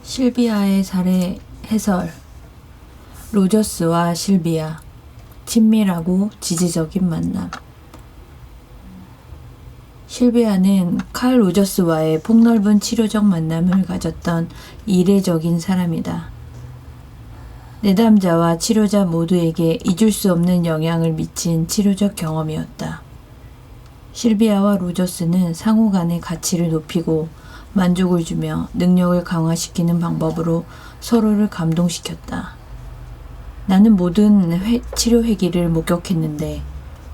실비아의 살해 해설. 로저스와 실비아. 친밀하고 지지적인 만남. 실비아는 칼 로저스와의 폭넓은 치료적 만남을 가졌던 이례적인 사람이다. 내담자와 치료자 모두에게 잊을 수 없는 영향을 미친 치료적 경험이었다. 실비아와 로저스는 상호 간의 가치를 높이고 만족을 주며 능력을 강화시키는 방법으로 서로를 감동시켰다. 나는 모든 치료 회기를 목격했는데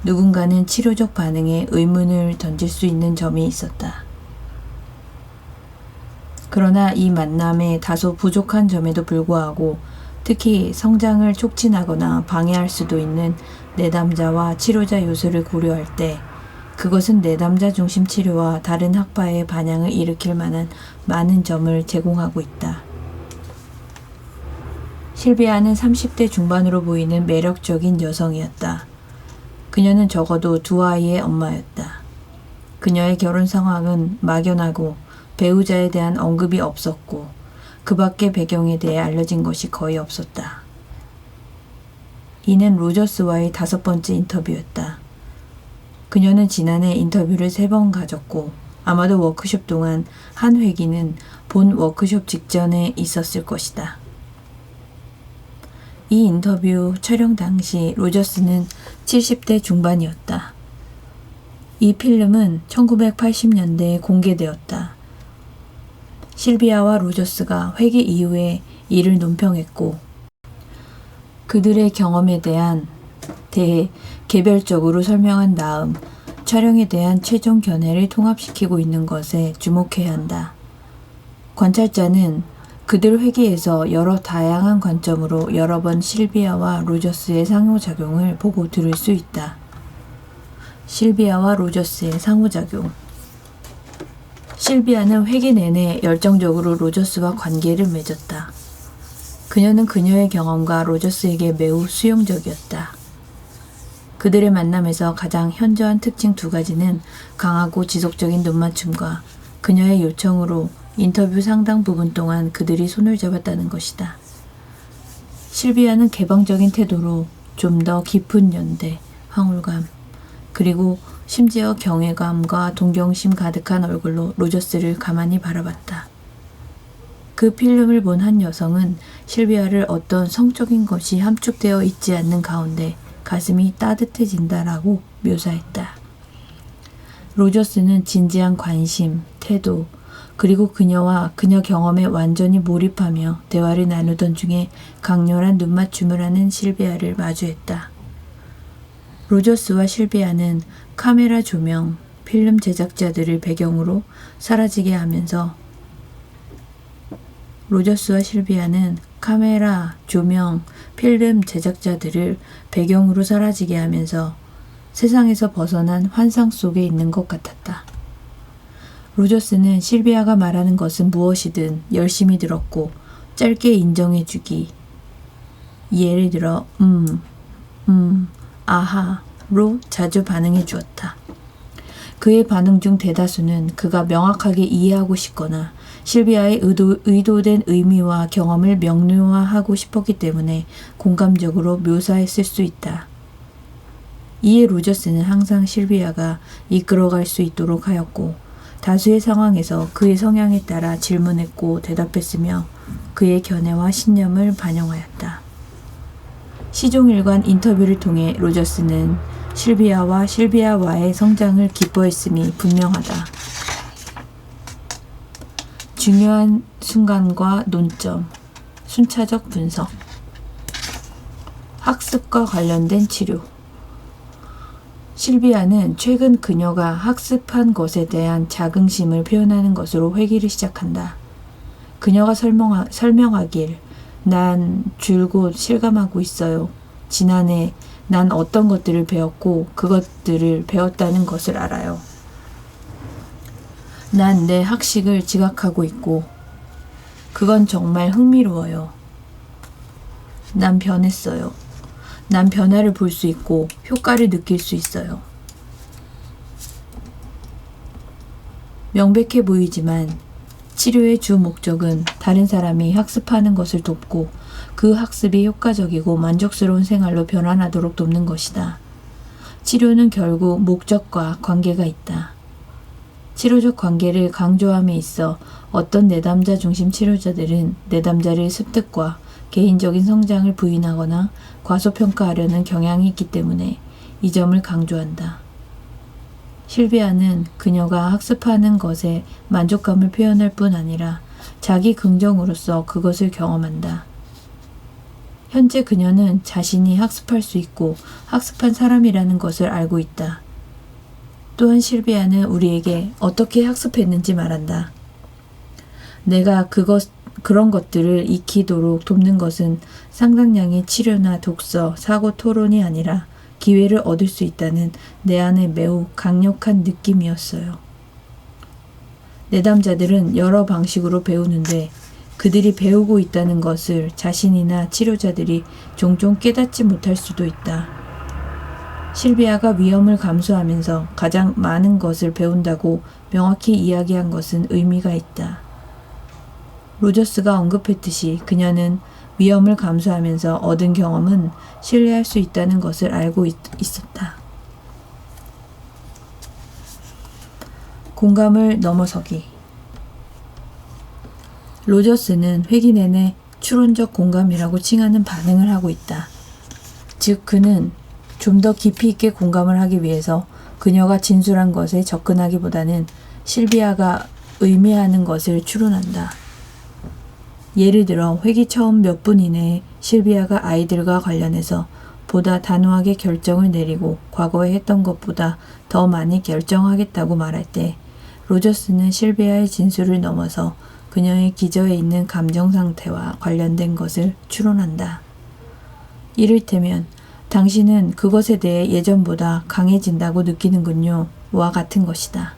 누군가는 치료적 반응에 의문을 던질 수 있는 점이 있었다. 그러나 이 만남에 다소 부족한 점에도 불구하고 특히 성장을 촉진하거나 방해할 수도 있는 내담자와 치료자 요소를 고려할 때 그것은 내담자 중심 치료와 다른 학파의 반향을 일으킬 만한 많은 점을 제공하고 있다. 실비아는 30대 중반으로 보이는 매력적인 여성이었다. 그녀는 적어도 2아이의 엄마였다. 그녀의 결혼 상황은 막연하고 배우자에 대한 언급이 없었고 그 밖의 배경에 대해 알려진 것이 거의 없었다. 이는 로저스와의 5번째 인터뷰였다. 그녀는 지난해 인터뷰를 3번 가졌고 아마도 워크숍 동안 한 회기는 본 워크숍 직전에 있었을 것이다. 이 인터뷰 촬영 당시 로저스는 70대 중반이었다. 이 필름은 1980년대에 공개되었다. 실비아와 로저스가 회기 이후에 이를 논평했고 그들의 경험에 대해 개별적으로 설명한 다음 촬영에 대한 최종 견해를 통합시키고 있는 것에 주목해야 한다. 관찰자는 그들 회기에서 여러 다양한 관점으로 여러 번 실비아와 로저스의 상호작용을 보고 들을 수 있다. 실비아와 로저스의 상호작용. 실비아는 회기 내내 열정적으로 로저스와 관계를 맺었다. 그녀는 그녀의 경험과 로저스에게 매우 수용적이었다. 그들의 만남에서 가장 현저한 특징 2가지는 강하고 지속적인 눈맞춤과 그녀의 요청으로 인터뷰 상당 부분 동안 그들이 손을 잡았다는 것이다. 실비아는 개방적인 태도로 좀 더 깊은 연대, 황홀감, 그리고 심지어 경외감과 동경심 가득한 얼굴로 로저스를 가만히 바라봤다. 그 필름을 본 한 여성은 실비아를 어떤 성적인 것이 함축되어 있지 않는 가운데 가슴이 따뜻해진다라고 묘사했다. 로저스는 진지한 관심, 태도, 그리고 그녀와 그녀 경험에 완전히 몰입하며 대화를 나누던 중에 강렬한 눈맞춤을 하는 실비아를 마주했다. 로저스와 실비아는 카메라 조명, 필름 제작자들을 배경으로 사라지게 하면서 로저스와 실비아는 카메라, 조명, 필름 제작자들을 배경으로 사라지게 하면서 세상에서 벗어난 환상 속에 있는 것 같았다. 로저스는 실비아가 말하는 것은 무엇이든 열심히 들었고 짧게 인정해주기, 예를 들어 아하로 자주 반응해 주었다. 그의 반응 중 대다수는 그가 명확하게 이해하고 싶거나 실비아의 의도된 의미와 경험을 명료화하고 싶었기 때문에 공감적으로 묘사했을 수 있다. 이에 로저스는 항상 실비아가 이끌어갈 수 있도록 하였고 다수의 상황에서 그의 성향에 따라 질문했고 대답했으며 그의 견해와 신념을 반영하였다. 시종일관 인터뷰를 통해 로저스는 실비아와 실비아와의 성장을 기뻐했음이 분명하다. 중요한 순간과 논점, 순차적 분석, 학습과 관련된 치료. 실비아는 최근 그녀가 학습한 것에 대한 자긍심을 표현하는 것으로 회기를 시작한다. 그녀가 설명하길 난 줄곧 실감하고 있어요. 지난해 난 어떤 것들을 배웠고 그것들을 배웠다는 것을 알아요. 난 내 학식을 지각하고 있고 그건 정말 흥미로워요. 난 변했어요. 난 변화를 볼 수 있고 효과를 느낄 수 있어요. 명백해 보이지만 치료의 주 목적은 다른 사람이 학습하는 것을 돕고 그 학습이 효과적이고 만족스러운 생활로 변환하도록 돕는 것이다. 치료는 결국 목적과 관계가 있다. 치료적 관계를 강조함에 있어 어떤 내담자 중심 치료자들은 내담자를 습득과 개인적인 성장을 부인하거나 과소평가하려는 경향이 있기 때문에 이 점을 강조한다. 실비아는 그녀가 학습하는 것에 만족감을 표현할 뿐 아니라 자기 긍정으로서 그것을 경험한다. 현재 그녀는 자신이 학습할 수 있고 학습한 사람이라는 것을 알고 있다. 또한 실비아는 우리에게 어떻게 학습했는지 말한다. 내가 그런 것들을 익히도록 돕는 것은 상당량의 치료나 독서, 사고 토론이 아니라 기회를 얻을 수 있다는 내 안에 매우 강력한 느낌이었어요. 내담자들은 여러 방식으로 배우는데 그들이 배우고 있다는 것을 자신이나 치료자들이 종종 깨닫지 못할 수도 있다. 실비아가 위험을 감수하면서 가장 많은 것을 배운다고 명확히 이야기한 것은 의미가 있다. 로저스가 언급했듯이 그녀는 위험을 감수하면서 얻은 경험은 신뢰할 수 있다는 것을 알고 있었다. 공감을 넘어서기. 로저스는 회기 내내 추론적 공감이라고 칭하는 반응을 하고 있다. 즉 그는 좀 더 깊이 있게 공감을 하기 위해서 그녀가 진술한 것에 접근하기보다는 실비아가 의미하는 것을 추론한다. 예를 들어 회기 처음 몇 분 이내에 실비아가 아이들과 관련해서 보다 단호하게 결정을 내리고 과거에 했던 것보다 더 많이 결정하겠다고 말할 때 로저스는 실비아의 진술을 넘어서 그녀의 기저에 있는 감정 상태와 관련된 것을 추론한다. 이를테면 당신은 그것에 대해 예전보다 강해진다고 느끼는군요. 와 같은 것이다.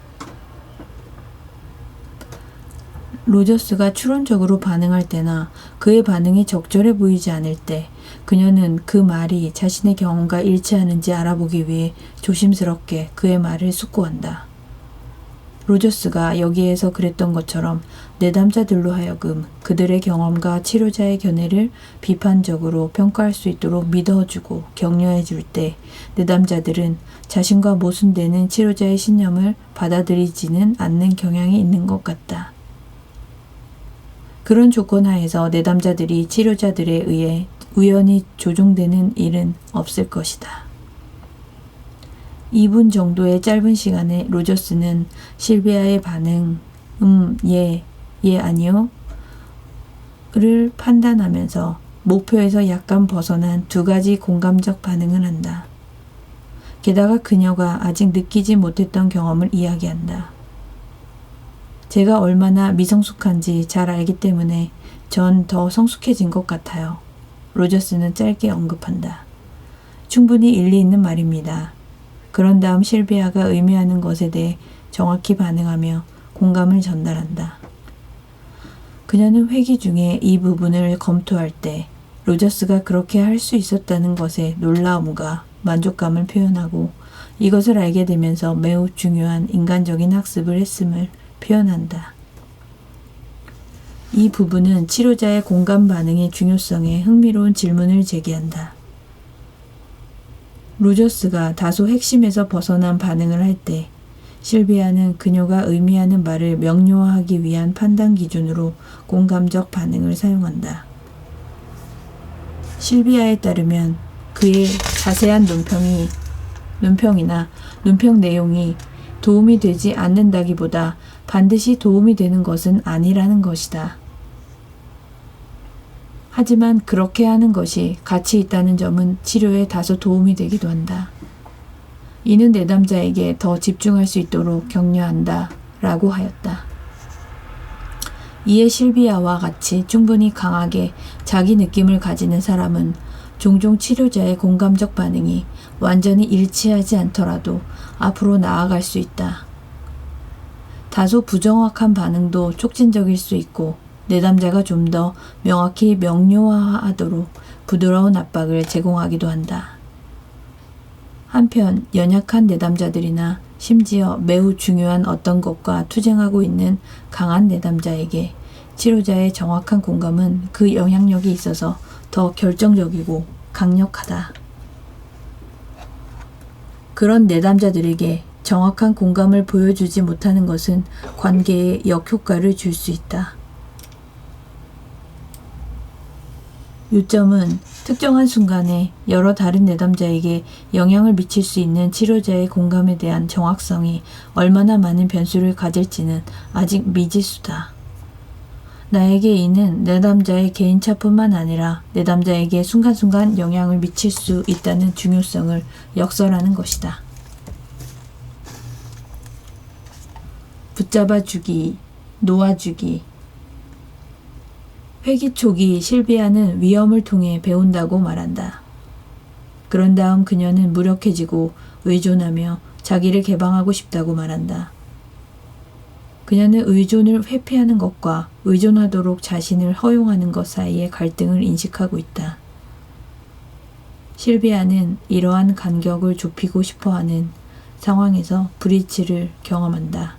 로저스가 추론적으로 반응할 때나 그의 반응이 적절해 보이지 않을 때 그녀는 그 말이 자신의 경험과 일치하는지 알아보기 위해 조심스럽게 그의 말을 숙고한다. 로저스가 여기에서 그랬던 것처럼 내담자들로 하여금 그들의 경험과 치료자의 견해를 비판적으로 평가할 수 있도록 믿어주고 격려해 줄 때 내담자들은 자신과 모순되는 치료자의 신념을 받아들이지는 않는 경향이 있는 것 같다. 그런 조건 하에서 내담자들이 치료자들에 의해 우연히 조종되는 일은 없을 것이다. 2분 정도의 짧은 시간에 로저스는 실비아의 반응, 예, 아니요, 를 판단하면서 목표에서 약간 벗어난 두 가지 공감적 반응을 한다. 게다가 그녀가 아직 느끼지 못했던 경험을 이야기한다. 제가 얼마나 미성숙한지 잘 알기 때문에 전 더 성숙해진 것 같아요. 로저스는 짧게 언급한다. 충분히 일리 있는 말입니다. 그런 다음 실비아가 의미하는 것에 대해 정확히 반응하며 공감을 전달한다. 그녀는 회기 중에 이 부분을 검토할 때 로저스가 그렇게 할 수 있었다는 것에 놀라움과 만족감을 표현하고 이것을 알게 되면서 매우 중요한 인간적인 학습을 했음을 표현한다. 이 부분은 치료자의 공감 반응의 중요성에 흥미로운 질문을 제기한다. 로저스가 다소 핵심에서 벗어난 반응을 할 때 실비아는 그녀가 의미하는 말을 명료화하기 위한 판단 기준으로 공감적 반응을 사용한다. 실비아에 따르면 그의 자세한 논평이나 논평 내용이 도움이 되지 않는다기보다 반드시 도움이 되는 것은 아니라는 것이다. 하지만 그렇게 하는 것이 가치 있다는 점은 치료에 다소 도움이 되기도 한다. 이는 내담자에게 더 집중할 수 있도록 격려한다 라고 하였다. 이에 실비아와 같이 충분히 강하게 자기 느낌을 가지는 사람은 종종 치료자의 공감적 반응이 완전히 일치하지 않더라도 앞으로 나아갈 수 있다. 다소 부정확한 반응도 촉진적일 수 있고 내담자가 좀 더 명확히 명료화하도록 부드러운 압박을 제공하기도 한다. 한편 연약한 내담자들이나 심지어 매우 중요한 어떤 것과 투쟁하고 있는 강한 내담자에게 치료자의 정확한 공감은 그 영향력이 있어서 더 결정적이고 강력하다. 그런 내담자들에게 정확한 공감을 보여주지 못하는 것은 관계에 역효과를 줄 수 있다. 요점은 특정한 순간에 여러 다른 내담자에게 영향을 미칠 수 있는 치료자의 공감에 대한 정확성이 얼마나 많은 변수를 가질지는 아직 미지수다. 나에게 이는 내담자의 개인차뿐만 아니라 내담자에게 순간순간 영향을 미칠 수 있다는 중요성을 역설하는 것이다. 붙잡아주기, 놓아주기. 회기 초기 실비아는 위험을 통해 배운다고 말한다. 그런 다음 그녀는 무력해지고 의존하며 자기를 개방하고 싶다고 말한다. 그녀는 의존을 회피하는 것과 의존하도록 자신을 허용하는 것 사이의 갈등을 인식하고 있다. 실비아는 이러한 간격을 좁히고 싶어하는 상황에서 브리치를 경험한다.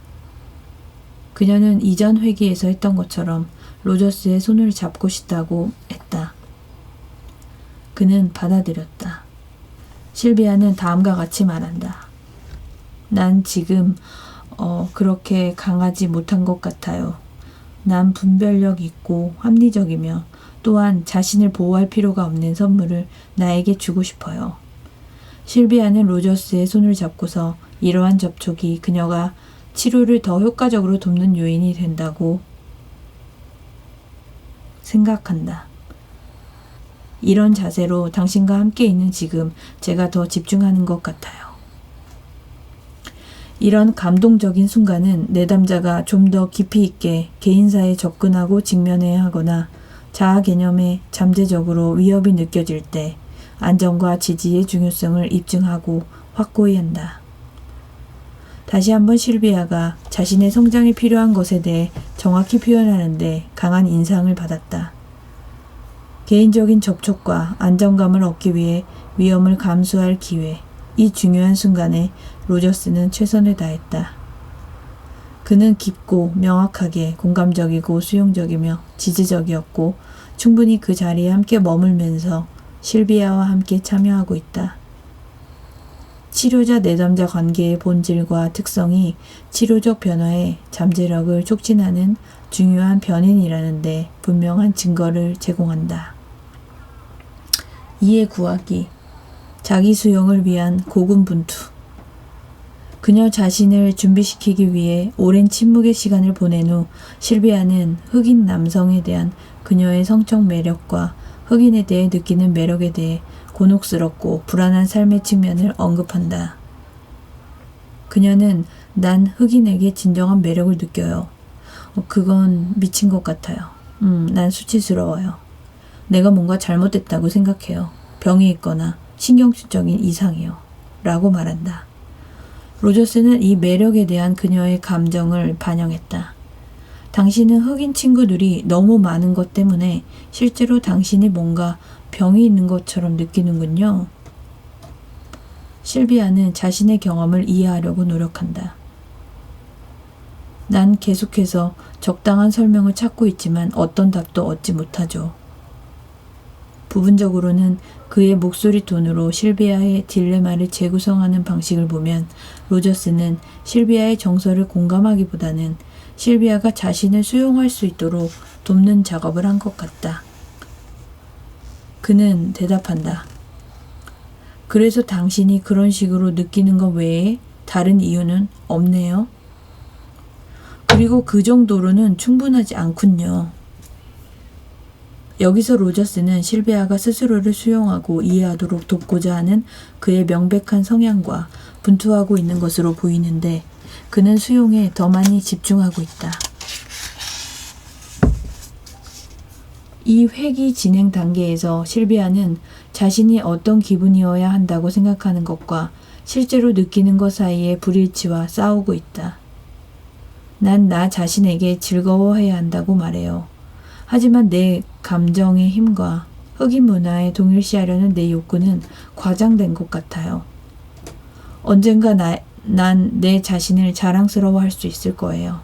그녀는 이전 회기에서 했던 것처럼 로저스의 손을 잡고 싶다고 했다. 그는 받아들였다. 실비아는 다음과 같이 말한다. 난 지금 그렇게 강하지 못한 것 같아요. 난 분별력 있고 합리적이며 또한 자신을 보호할 필요가 없는 선물을 나에게 주고 싶어요. 실비아는 로저스의 손을 잡고서 이러한 접촉이 그녀가 치료를 더 효과적으로 돕는 요인이 된다고 생각한다. 이런 자세로 당신과 함께 있는 지금 제가 더 집중하는 것 같아요. 이런 감동적인 순간은 내담자가 좀 더 깊이 있게 개인사에 접근하고 직면해야 하거나 자아 개념에 잠재적으로 위협이 느껴질 때 안정과 지지의 중요성을 입증하고 확고히 한다. 다시 한번 실비아가 자신의 성장이 필요한 것에 대해 정확히 표현하는데 강한 인상을 받았다. 개인적인 접촉과 안정감을 얻기 위해 위험을 감수할 기회, 이 중요한 순간에 로저스는 최선을 다했다. 그는 깊고 명확하게 공감적이고 수용적이며 지지적이었고 충분히 그 자리에 함께 머물면서 실비아와 함께 참여하고 있다. 치료자 내담자 관계의 본질과 특성이 치료적 변화의 잠재력을 촉진하는 중요한 변인이라는 데 분명한 증거를 제공한다. 이해 구하기, 자기 수용을 위한 고군분투. 그녀 자신을 준비시키기 위해 오랜 침묵의 시간을 보낸 후 실비아는 흑인 남성에 대한 그녀의 성적 매력과 흑인에 대해 느끼는 매력에 대해 곤혹스럽고 불안한 삶의 측면을 언급한다. 그녀는 난 흑인에게 진정한 매력을 느껴요. 그건 미친 것 같아요. 난 수치스러워요. 내가 뭔가 잘못됐다고 생각해요. 병이 있거나 신경질적인 이상이요. 라고 말한다. 로저스는 이 매력에 대한 그녀의 감정을 반영했다. 당신은 흑인 친구들이 너무 많은 것 때문에 실제로 당신이 뭔가 병이 있는 것처럼 느끼는군요. 실비아는 자신의 경험을 이해하려고 노력한다. 난 계속해서 적당한 설명을 찾고 있지만 어떤 답도 얻지 못하죠. 부분적으로는 그의 목소리 톤으로 실비아의 딜레마를 재구성하는 방식을 보면 로저스는 실비아의 정서를 공감하기보다는 실비아가 자신을 수용할 수 있도록 돕는 작업을 한 것 같다. 그는 대답한다. 그래서 당신이 그런 식으로 느끼는 것 외에 다른 이유는 없네요. 그리고 그 정도로는 충분하지 않군요. 여기서 로저스는 실비아가 스스로를 수용하고 이해하도록 돕고자 하는 그의 명백한 성향과 분투하고 있는 것으로 보이는데 그는 수용에 더 많이 집중하고 있다. 이 회기 진행 단계에서 실비아는 자신이 어떤 기분이어야 한다고 생각하는 것과 실제로 느끼는 것 사이의 불일치와 싸우고 있다. 난 나 자신에게 즐거워해야 한다고 말해요. 하지만 내 감정의 힘과 흑인 문화에 동일시하려는 내 욕구는 과장된 것 같아요. 언젠가 난 내 자신을 자랑스러워할 수 있을 거예요.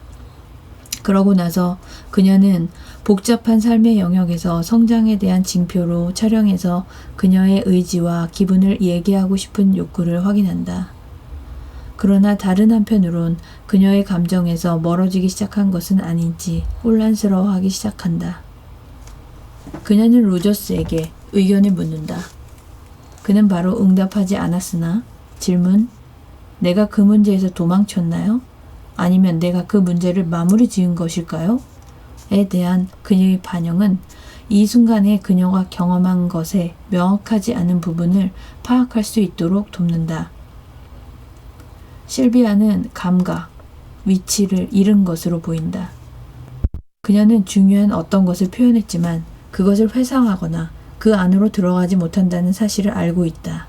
그러고 나서 그녀는 복잡한 삶의 영역에서 성장에 대한 징표로 촬영해서 그녀의 의지와 기분을 얘기하고 싶은 욕구를 확인한다. 그러나 다른 한편으론 그녀의 감정에서 멀어지기 시작한 것은 아닌지 혼란스러워하기 시작한다. 그녀는 로저스에게 의견을 묻는다. 그는 바로 응답하지 않았으나 질문, 내가 그 문제에서 도망쳤나요? 아니면 내가 그 문제를 마무리 지은 것일까요? 에 대한 그녀의 반영은 이 순간에 그녀가 경험한 것에 명확하지 않은 부분을 파악할 수 있도록 돕는다. 실비아는 감각, 위치를 잃은 것으로 보인다. 그녀는 중요한 어떤 것을 표현했지만 그것을 회상하거나 그 안으로 들어가지 못한다는 사실을 알고 있다.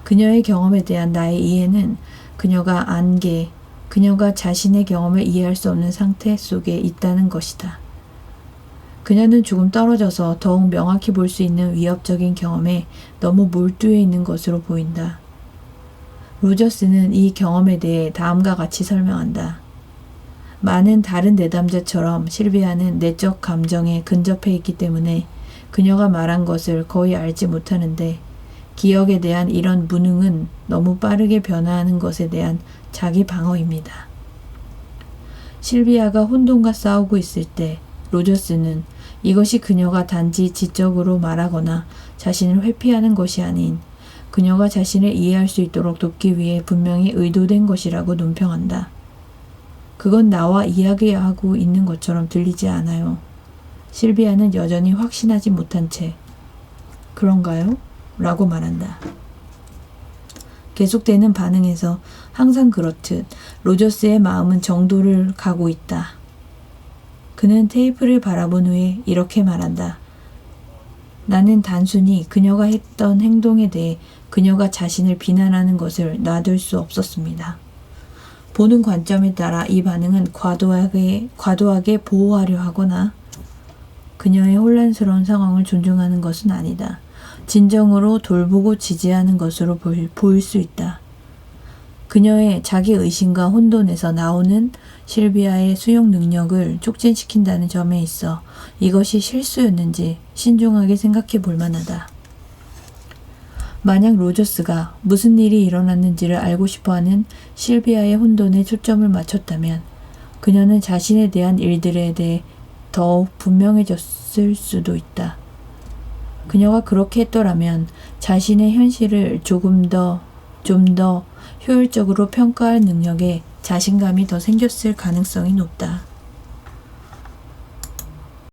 그녀의 경험에 대한 나의 이해는 그녀가 안개, 그녀가 자신의 경험을 이해할 수 없는 상태 속에 있다는 것이다. 그녀는 조금 떨어져서 더욱 명확히 볼 수 있는 위협적인 경험에 너무 몰두해 있는 것으로 보인다. 로저스는 이 경험에 대해 다음과 같이 설명한다. 많은 다른 내담자처럼 실비아는 내적 감정에 근접해 있기 때문에 그녀가 말한 것을 거의 알지 못하는데 기억에 대한 이런 무능은 너무 빠르게 변화하는 것에 대한 자기 방어입니다. 실비아가 혼돈과 싸우고 있을 때 로저스는 이것이 그녀가 단지 지적으로 말하거나 자신을 회피하는 것이 아닌 그녀가 자신을 이해할 수 있도록 돕기 위해 분명히 의도된 것이라고 논평한다. 그건 나와 이야기하고 있는 것처럼 들리지 않아요. 실비아는 여전히 확신하지 못한 채 그런가요? 라고 말한다. 계속되는 반응에서 항상 그렇듯 로저스의 마음은 정도를 가고 있다. 그는 테이프를 바라본 후에 이렇게 말한다. 나는 단순히 그녀가 했던 행동에 대해 그녀가 자신을 비난하는 것을 놔둘 수 없었습니다. 보는 관점에 따라 이 반응은 과도하게 보호하려 하거나 그녀의 혼란스러운 상황을 존중하는 것은 아니다. 진정으로 돌보고 지지하는 것으로 보일 수 있다. 그녀의 자기 의심과 혼돈에서 나오는 실비아의 수용 능력을 촉진시킨다는 점에 있어 이것이 실수였는지 신중하게 생각해 볼 만하다. 만약 로저스가 무슨 일이 일어났는지를 알고 싶어하는 실비아의 혼돈에 초점을 맞췄다면 그녀는 자신에 대한 일들에 대해 더욱 분명해졌을 수도 있다. 그녀가 그렇게 했더라면 자신의 현실을 좀 더 효율적으로 평가할 능력에 자신감이 더 생겼을 가능성이 높다.